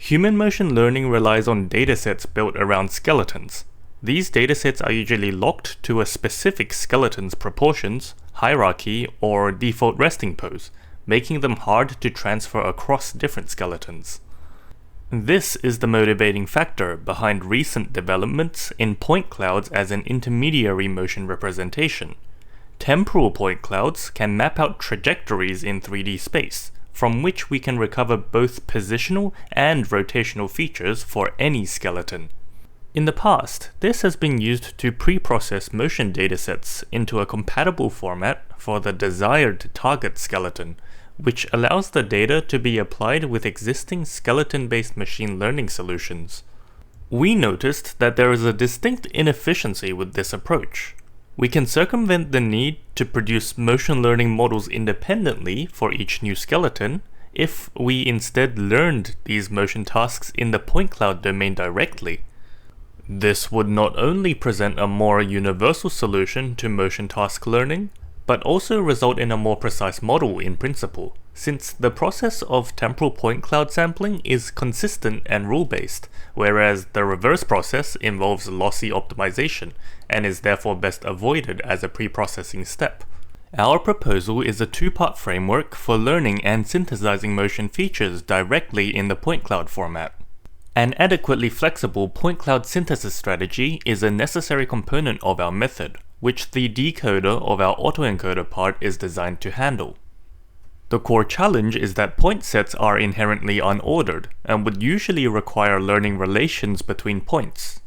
Human motion learning relies on datasets built around skeletons. These datasets are usually locked to a specific skeleton's proportions, hierarchy, or default resting pose, making them hard to transfer across different skeletons. This is the motivating factor behind recent developments in point clouds as an intermediary motion representation. Temporal point clouds can map out trajectories in 3D space, from which we can recover both positional and rotational features for any skeleton. In the past, this has been used to pre-process motion datasets into a compatible format for the desired target skeleton, which allows the data to be applied with existing skeleton-based machine learning solutions. We noticed that there is a distinct inefficiency with this approach. We can circumvent the need to produce motion learning models independently for each new skeleton if we instead learned these motion tasks in the point cloud domain directly. This would not only present a more universal solution to motion task learning, but also result in a more precise model in principle, since the process of temporal point cloud sampling is consistent and rule-based, whereas the reverse process involves lossy optimization, and is therefore best avoided as a pre-processing step. Our proposal is a two-part framework for learning and synthesizing motion features directly in the point cloud format. An adequately flexible point cloud synthesis strategy is a necessary component of our method, which the decoder of our autoencoder part is designed to handle. The core challenge is that point sets are inherently unordered and would usually require learning relations between points.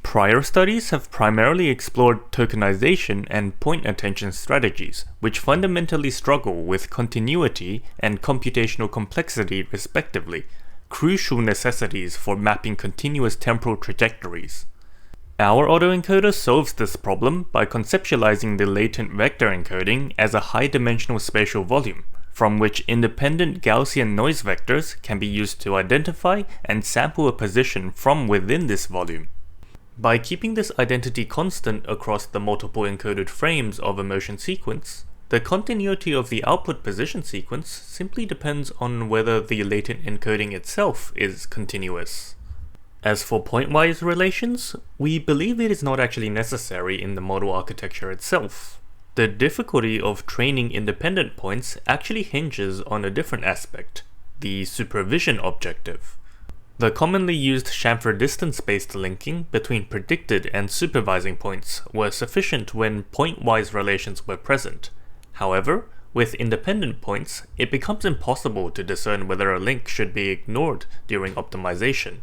Prior studies have primarily explored tokenization and point attention strategies, which fundamentally struggle with continuity and computational complexity respectively, crucial necessities for mapping continuous temporal trajectories. Our autoencoder solves this problem by conceptualizing the latent vector encoding as a high-dimensional spatial volume, from which independent Gaussian noise vectors can be used to identify and sample a position from within this volume. By keeping this identity constant across the multiple encoded frames of a motion sequence, the continuity of the output position sequence simply depends on whether the latent encoding itself is continuous. As for pointwise relations, we believe it is not actually necessary in the model architecture itself. The difficulty of training independent points actually hinges on a different aspect, the supervision objective. The commonly used chamfer distance-based linking between predicted and supervising points were sufficient when pointwise relations were present. However, with independent points, it becomes impossible to discern whether a link should be ignored during optimization.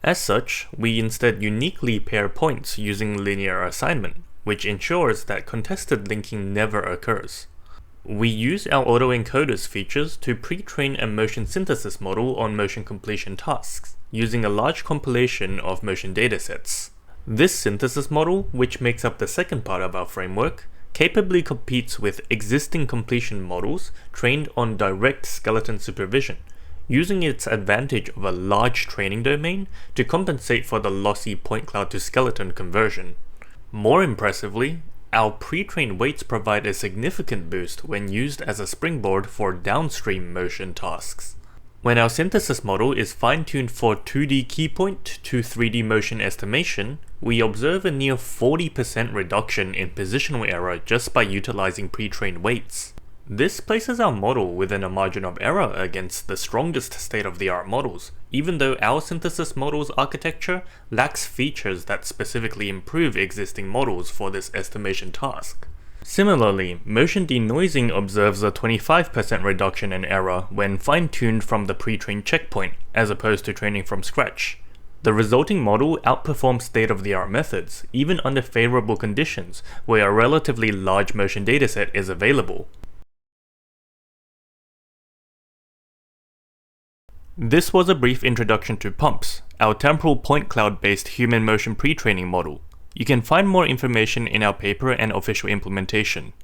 As such, we instead uniquely pair points using linear assignment, which ensures that contested linking never occurs. We use our autoencoder's features to pre-train a motion synthesis model on motion completion tasks, using a large compilation of motion datasets. This synthesis model, which makes up the second part of our framework, capably competes with existing completion models trained on direct skeleton supervision, using its advantage of a large training domain to compensate for the lossy point cloud to skeleton conversion. More impressively, our pre-trained weights provide a significant boost when used as a springboard for downstream motion tasks. When our synthesis model is fine-tuned for 2D keypoint to 3D motion estimation, we observe a near 40% reduction in positional error just by utilizing pre-trained weights. This places our model within a margin of error against the strongest state-of-the-art models, even though our synthesis model's architecture lacks features that specifically improve existing models for this estimation task. Similarly, motion denoising observes a 25% reduction in error when fine-tuned from the pre-trained checkpoint, as opposed to training from scratch. The resulting model outperforms state-of-the-art methods, even under favorable conditions where a relatively large motion dataset is available. This was a brief introduction to PUMPS, our temporal point cloud-based human motion pre-training model. You can find more information in our paper and official implementation.